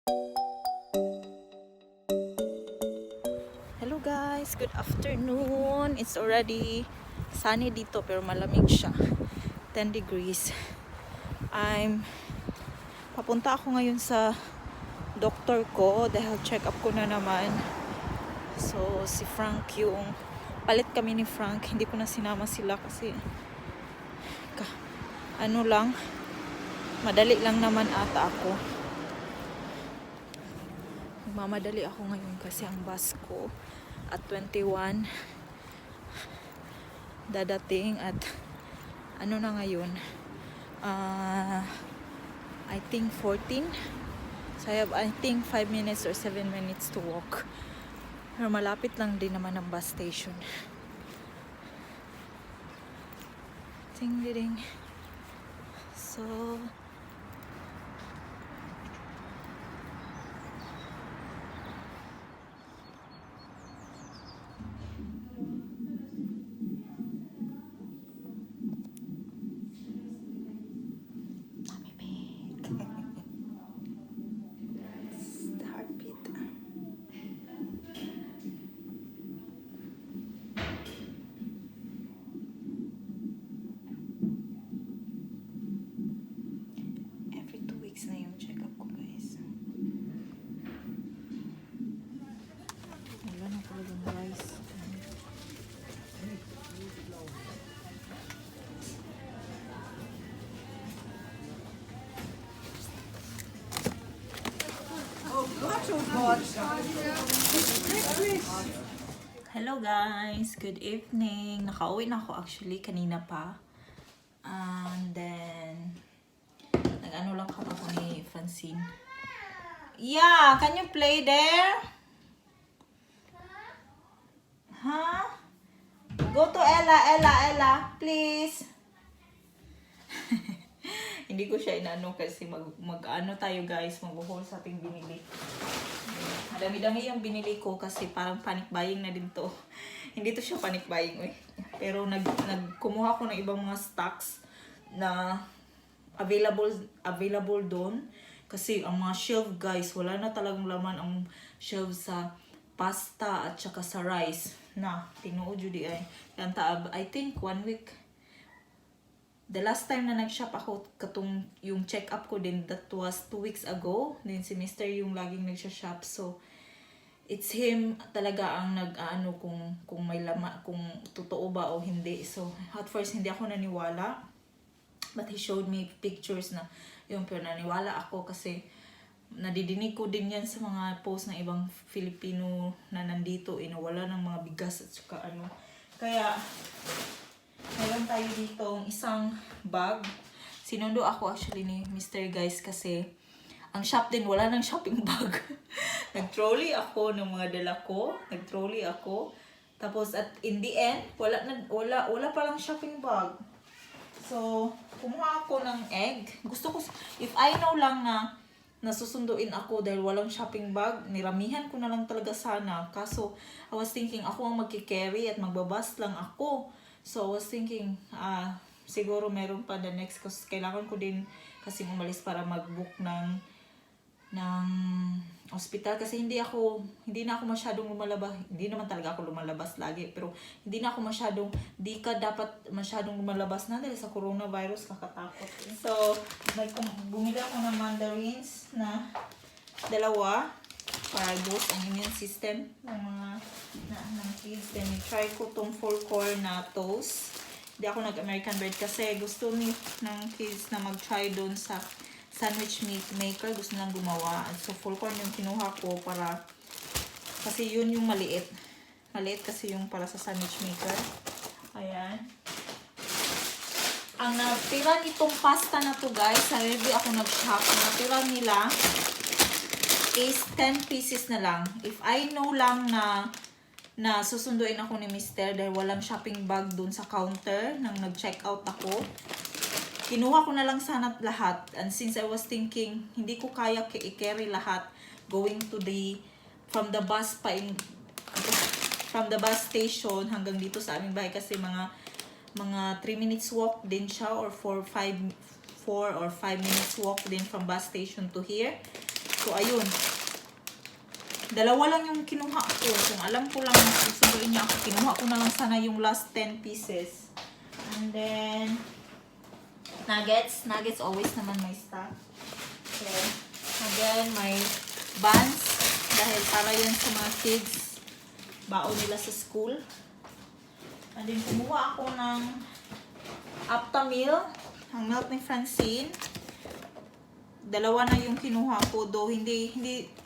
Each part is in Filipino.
Hello guys, good afternoon. It's already sunny dito pero malamig siya. 10 degrees. Papunta ako ngayon sa doktor ko dahil check up ko na naman. So si Frank yung palit kami ni Frank. Hindi ko na sinama sila kasi madali lang naman ata ako. Mamadali ako ngayon kasi ang bus ko at 21 dadating at ano na ngayon, I think 14. So I think 5 minutes or 7 minutes to walk. Pero malapit lang din naman ang bus station. Ting ding. So heartbeat. Every 2 weeks na yung check-up ko, guys. Wala na talagang rice. Hello guys, good evening. Nakauwi na ako actually kanina pa. And then nag-ano lang ako ni Francine. Yeah, can you play there? Huh? Go to Ella, please. Hindi ko siya inano kasi mag-ano tayo guys, mag-haul sa ating binili. Madami-dami yung binili ko kasi parang panic buying na din to. Hindi to siya panic buying eh. Pero nagkumuha ko ng ibang mga stocks na available doon. Kasi ang mga shelf guys, wala na talagang laman ang shelf sa pasta at saka sa rice. Na, tinuod yun di ay. I think 1 week. The last time na nag-shop ako, katong yung check-up ko din, that was 2 weeks ago. Then si Mr. yung laging nag-shop. So, it's him talaga ang nag-ano kung may kung totoo ba o hindi. So, at first hindi ako naniwala. But he showed me pictures na yung pero naniwala ako kasi nadidinig ko din yan sa mga post ng ibang Filipino na nandito, inawala ng mga bigas at saka ano. Kaya, meron tayo dito isang bag. Sinundo ako actually ni Mr. guys kasi ang shop din, wala nang shopping bag. Nag-trolley ako ng mga dala ko. Nag-trolley ako. Tapos at in the end, wala palang shopping bag. So, kumuha ako ng egg. Gusto ko, if I know lang na nasusunduin ako dahil walang shopping bag, niramihan ko na lang talaga sana. Kaso, I was thinking, ako ang magkikerry at magbabas lang ako. So, I was thinking, siguro meron pa the next kasi kailangan ko din kasi umalis para mag-book ng hospital kasi hindi na ako masyadong lumalabas. Hindi naman talaga ako lumalabas lagi, pero hindi ka dapat masyadong lumalabas na dahil sa coronavirus, kakatakot. So, bumili ako ng mandarins na 2 para boost ang immune system ng mga ng kids. Then, try ko tong 4-core na toast. Hindi ako nag-American bread kasi gusto ng kids na mag-try doon sa sandwich maker. Gusto nilang gumawa. So, 4-core yung kinuha ko para kasi yun yung maliit. Maliit kasi yung para sa sandwich maker. Ayan. Ang natira nitong pasta na to guys, sa review ako nag-shop. Ang natira nila is 10 pieces na lang. If I know lang na susunduin ako ni Mr. dahil walang shopping bag dun sa counter nang nag-check out ako, kinuha ko na lang sana lahat. And since I was thinking, hindi ko kaya i-carry lahat going to from the bus station hanggang dito sa aming bahay kasi mga 3 minutes walk din siya or 4 or 5 minutes walk din from bus station to here. So, ayun. Dalawa lang yung kinuha ko. Kung alam ko lang na susubuin niya ako, kinuha ko na lang sana yung last 10 pieces. And then, nuggets. Nuggets always naman may stock. So, again, may buns. Dahil para yan sa mga kids. Baon nila sa school. And then, kumuha ako ng Aptamil. Ang milk ni Francine. Dalawa na yung kinuha ko. Though, hindi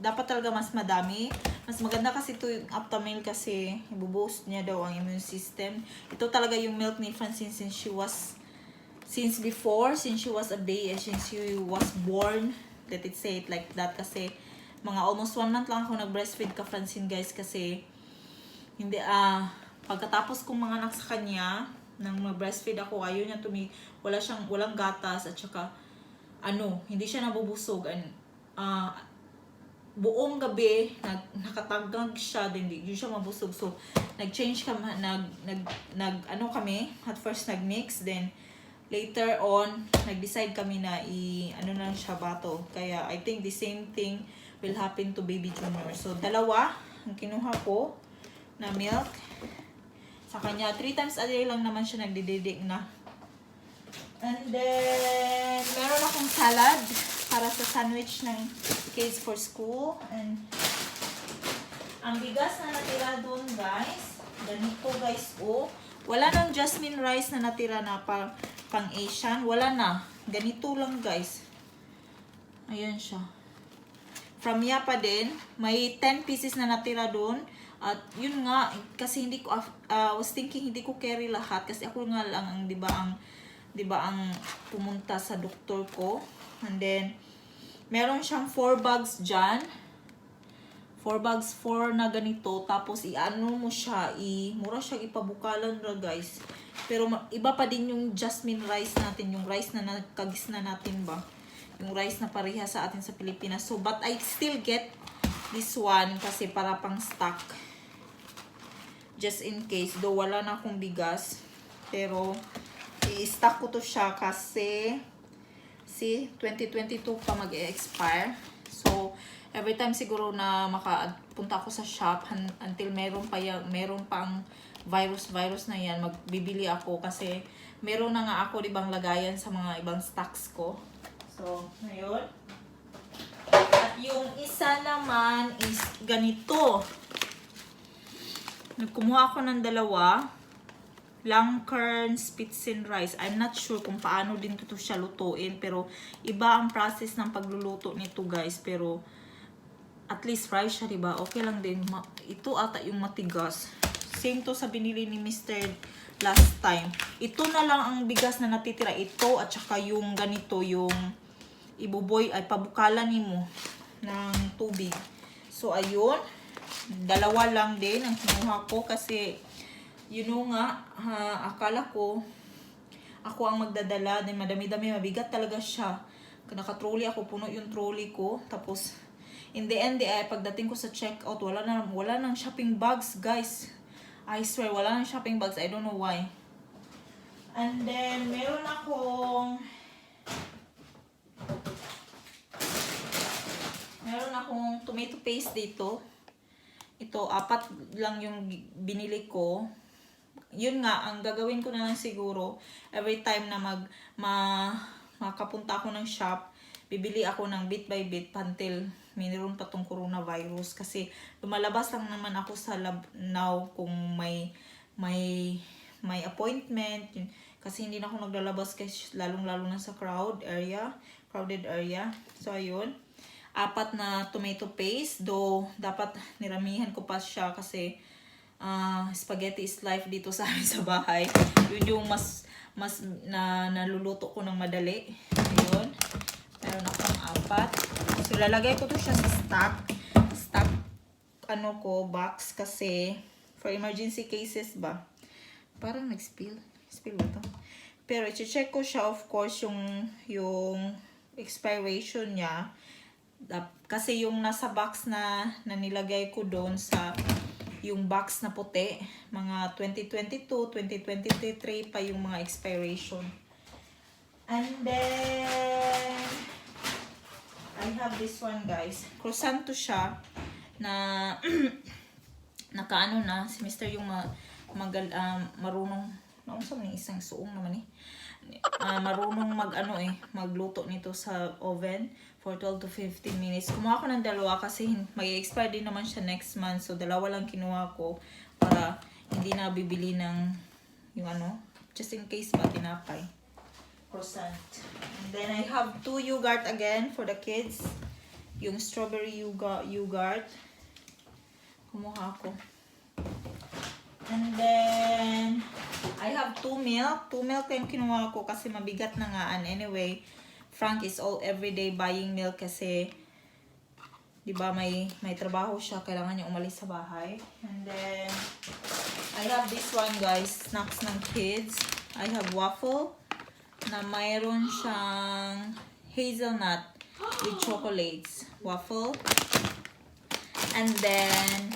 dapat talaga mas madami. Mas maganda kasi ito yung Aptamil kasi i-boost niya daw ang immune system. Ito talaga yung milk ni Francine since she was since she was a baby, since she was born. Let it say it like that kasi mga almost 1 month lang ako nag-breastfeed ka Francine guys kasi hindi pagkatapos kong mga anak sa kanya nang mag-breastfeed ako, ayaw niya walang gatas at saka hindi siya nabubusog and buong gabi nakatagag siya din hindi siya mabusog. So nag-change kami kami at first nag-mix, then later on nag-decide kami na na siya bato. Kaya I think the same thing will happen to baby Junior. So dalawa ang kinuha ko na milk sa kanya. 3 times a day lang naman siya nagdididik na. And then, meron akong salad para sa sandwich ng kids for school. And ang bigas na natira doon, guys, ganito guys, wala nang jasmine rice na natira na pang Asian. Wala na. Ganito lang, guys. Ayan siya. From Yapa din, may 10 pieces na natira doon. At yun nga, kasi was thinking hindi ko carry lahat. Kasi ako nga lang ang, di ba ang pumunta sa doktor ko. And then, meron siyang 4 bags dyan. 4 bags, 4 na ganito. Tapos, mo siya, mura siya ipabukalan na guys. Pero, iba pa din yung jasmine rice natin. Yung rice na nagkagisna natin ba. Yung rice na pareha sa atin sa Pilipinas. So, but I still get this one kasi para pang stock. Just in case. Though, wala na akong bigas. Pero, i-stock ko to siya kasi 2022 pa mag-expire. So, every time siguro na makapunta ako sa shop until meron pang virus na yan, magbibili ako kasi meron na nga ako ibang lagayan sa mga ibang stocks ko. So, ngayon. At yung isa naman is ganito. Nagkumuha ako ng dalawa. Langkern Spitzen rice. I'm not sure kung paano din to siya lutuin. Pero iba ang process ng pagluluto nito guys. Pero at least rice siya diba? Okay lang din. Ito ata yung matigas. Same to sa binili ni Mr. last time. Ito na lang ang bigas na natitira. Ito at saka yung ganito. Yung pabukalan mo ng tubig. So ayun. Dalawa lang din ang kinuha ko kasi akala ko ako ang magdadala din, madami-dami, mabigat talaga siya. Naka-trolley ako, puno yung trolley ko. Tapos in the end pagdating ko sa checkout, wala nang shopping bags, guys. I swear, wala nang shopping bags. I don't know why. And then meron akong tomato paste dito. Ito, 4 lang yung binili ko. Yun nga, ang gagawin ko na lang siguro, every time na makapunta ako ng shop, bibili ako ng bit by bit until mayroon pa tong coronavirus. Kasi lumalabas lang naman ako sa lab now kung may appointment. Kasi hindi na ako naglalabas kasi lalong-lalo na sa crowded area. So, ayun. 4 na tomato paste. Though, dapat niramihan ko pa siya kasi spaghetti is life dito sa amin sa bahay. Yun yung mas naluluto ko ng madali. Ayun. Meron akong 4. So, lalagay ko to siya sa stock box kasi for emergency cases ba. Parang nag-spill ba to? Pero i-check ko siya, of course, yung expiration niya. Kasi yung nasa box na nilagay ko doon sa yung box na puti, mga 2022, 2023 pa yung mga expiration. And then I have this one, guys. Croissant to siya na nakaano na si Mr. yung marunong ni isang suong naman eh. Marunong magluto nito sa oven for 12 to 15 minutes. Kumuha ko ng dalawa kasi mag-expire din naman siya next month. So dalawa lang kinuha ko para hindi na bibili ng yung just in case ba tinapay. Croissant. And then I have 2 yogurt again for the kids. Yung strawberry yogurt. Kumuha ko. And then I have 2 milk. 2 milk yung kinuha ko kasi mabigat na nga. And anyway, Frank is all everyday buying milk kasi di ba may trabaho siya, kailangan niya umalis sa bahay. And then I have this one, guys, snacks ng kids. I have waffle na mayroon siyang hazelnut with chocolates. Waffle. And then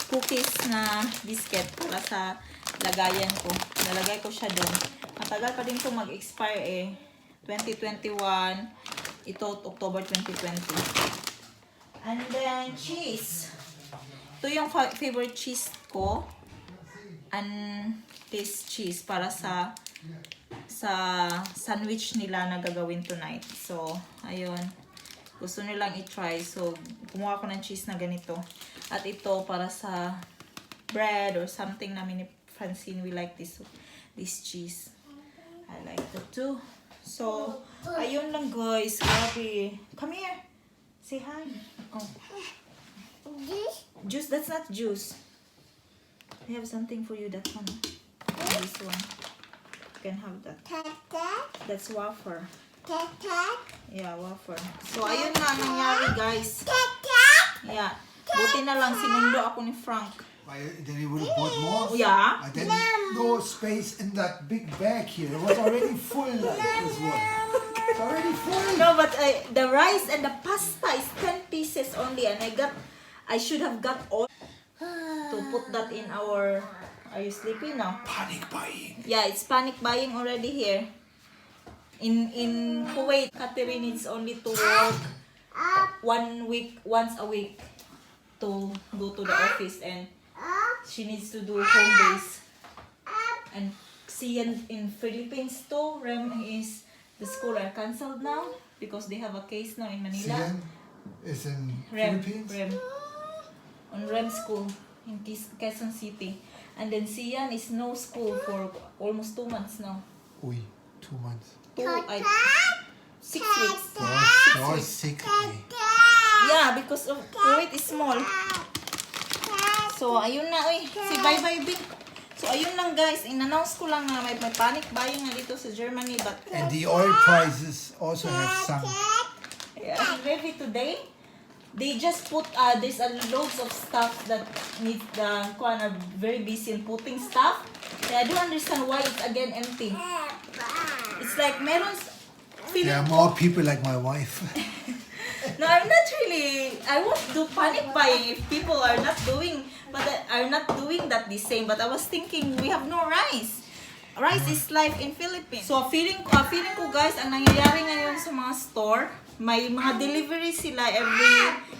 cookies na biscuit para sa lagayan ko. Lalagay ko siya doon. Matagal pa din ito mag-expire eh. 2021. Ito, October 2020. And then, cheese. Ito yung favorite cheese ko. And this cheese para sa sandwich nila na gagawin tonight. So, ayun. Gusto nilang i-try. So, kumuha ko ng cheese na ganito. At ito para sa bread or something namin ni Francine. We like this cheese. I like it too. So, ayun lang, guys. Grabe. Come here. Say hi. Oh. Juice? That's not juice. I have something for you. That one. This one. You can have that. That's wafer. Yeah, wafer. So, ayun na nangyari, guys. Yeah. Buti na lang sinundo ako ni Frank. Then he would have bought more. Yeah. And then no space in that big bag here. It was already full like this one. It's already full. No, but the rice and the pasta is 10 pieces only, and I should have got all to put that in our. Are you sleeping now? Panic buying. Yeah, it's panic buying already here. In Kuwait, Catherine needs only to work once a week to go to the office, and she needs to do home base. And see in Philippines too, the school are cancelled now because they have a case now in Manila. Sian is in Rem, Philippines. on Rem school in Quezon City. And then Sian is no school for almost 2 months now. Ui, 2 months. 6 weeks. You're sick. Yeah, because of Kuwait is small. So, ayun na, si bye-bye big. So, ayun lang, guys. In-announce ko lang na may panic buying na dito sa Germany. But, And the oil prices also have sunk. yeah, maybe today, they just put, there's loads of stuff that needs are very busy in putting stuff. I don't understand why it's again empty. It's like, meron, There are more people like my wife. No, I'm not really. I won't do panic buying if people are not doing that the same. But I was thinking we have no rice. Rice is life in Philippines. So feeling ko guys, ang nangyayari ngayon sa mga store, may mga delivery sila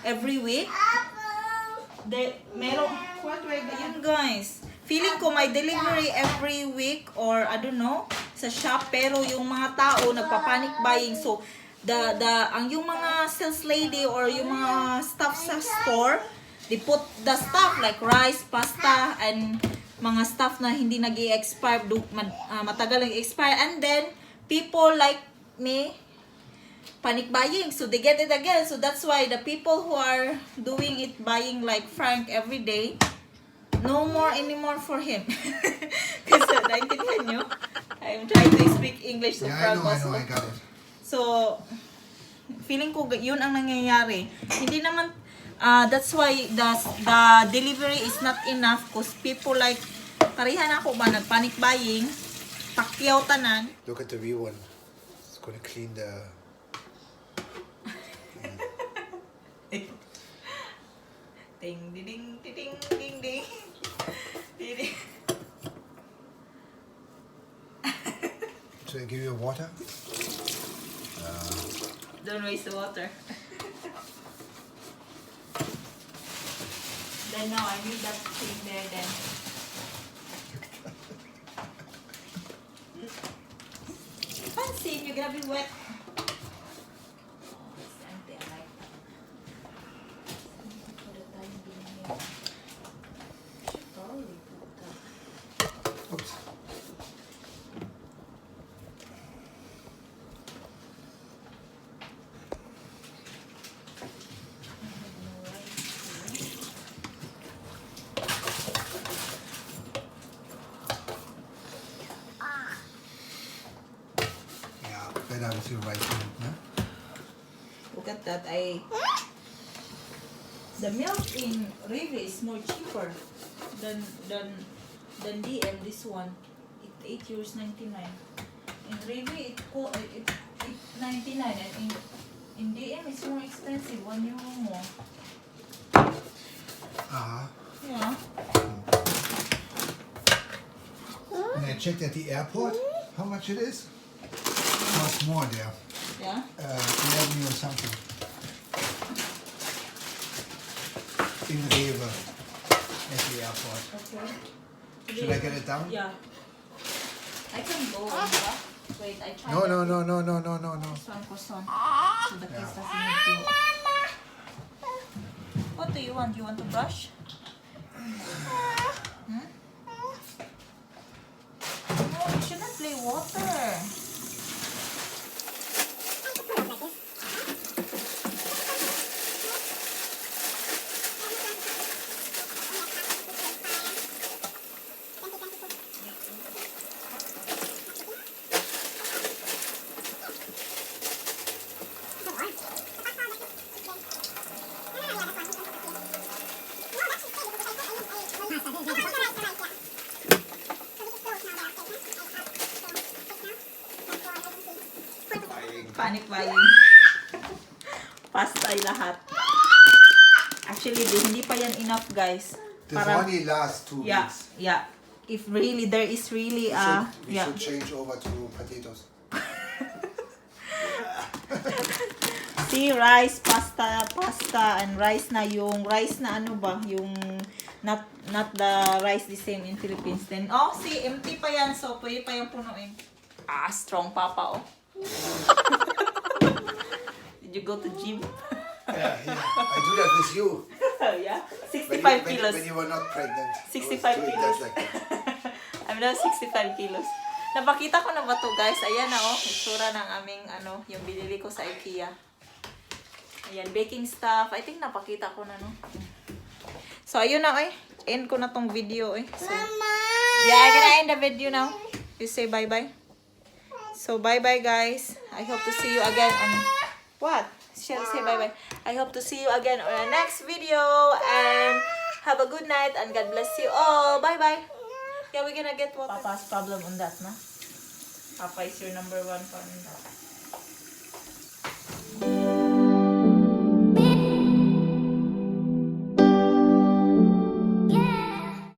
every week. Yun guys. Feeling ko may delivery every week or I don't know sa shop, pero yung mga tao nagpa-panic buying. So yung mga sales lady or yung mga staff sa store, they put the stuff like rice, pasta, and mga stuff na hindi nag-i-expire, matagal nag-expire. And then, people like me, panic buying. So, they get it again. So, that's why the people who are doing it, buying like Frank every day, no more anymore for him. Kasi, naintindihan nyo? I'm trying to speak English to Frank also. I got it. So, feeling ko yun ang nangyayari. Hindi naman, that's why the delivery is not enough because people like, parihan ako ba, nag-panic buying, pakyaw tanan. Look at the real one. It's gonna clean the... Ding, ding, ding, ding, ding, ding. Should I give you water? Don't waste the water. Then now I need that thing there then. Fancy, you're gonna be wet. Oh, it's empty. I like that. For the time being here. Should probably put that. Oops. I have no rice here. Yeah, better with your right hand, no? Look at that. The milk in Rive is more cheaper than DM. This one, it €8.99. In Rive it 99, and in DM it's more expensive, €1 more. Uh-huh. Yeah. And I checked at the airport how much it is. Costs more there. Yeah. 11 or something. In Rewe at the airport. Okay. Should I get it down? Yeah. I can go on that. Wait, I try. No, that. no, no, no, no, no, no, no. This one for son. So the kids doesn't need to. What do you want? You want to brush? Hmm? No, you shouldn't play water. Panic buying. Pasta ay lahat. Actually, hindi pa yan enough, guys. This only lasts 2 Yeah, weeks. yeah. If really, there is really We yeah. should change over to potatoes. See, rice, pasta, and rice na yung rice na ano ba, yung not the rice the same in Philippines. Then, oh, see, empty pa yan, so pwede pa yung punuin. Strong papa, oh. Did you go to gym? Yeah, I do that with you. Yeah, 65 When kilos. you were not pregnant. I was 65 doing kilos. that like that. I'm now 65 kilos. Napakita ko na ba to, guys? Ayan na, oh. Itsura ng aming, yung binili ko sa IKEA. Ayan, baking stuff. I think napakita ko na, no? So, ayun na, eh. End ko na tong video, eh. So, Mama! yeah, I'm gonna end the video now. You say bye-bye. So, bye-bye, guys. I hope to see you again on... What? Shall say bye-bye. I hope to see you again on our next video. And have a good night. And God bless you all. Bye-bye. Yeah, we're gonna get water. Papa's problem on that, na? Papa is your number one fan on that.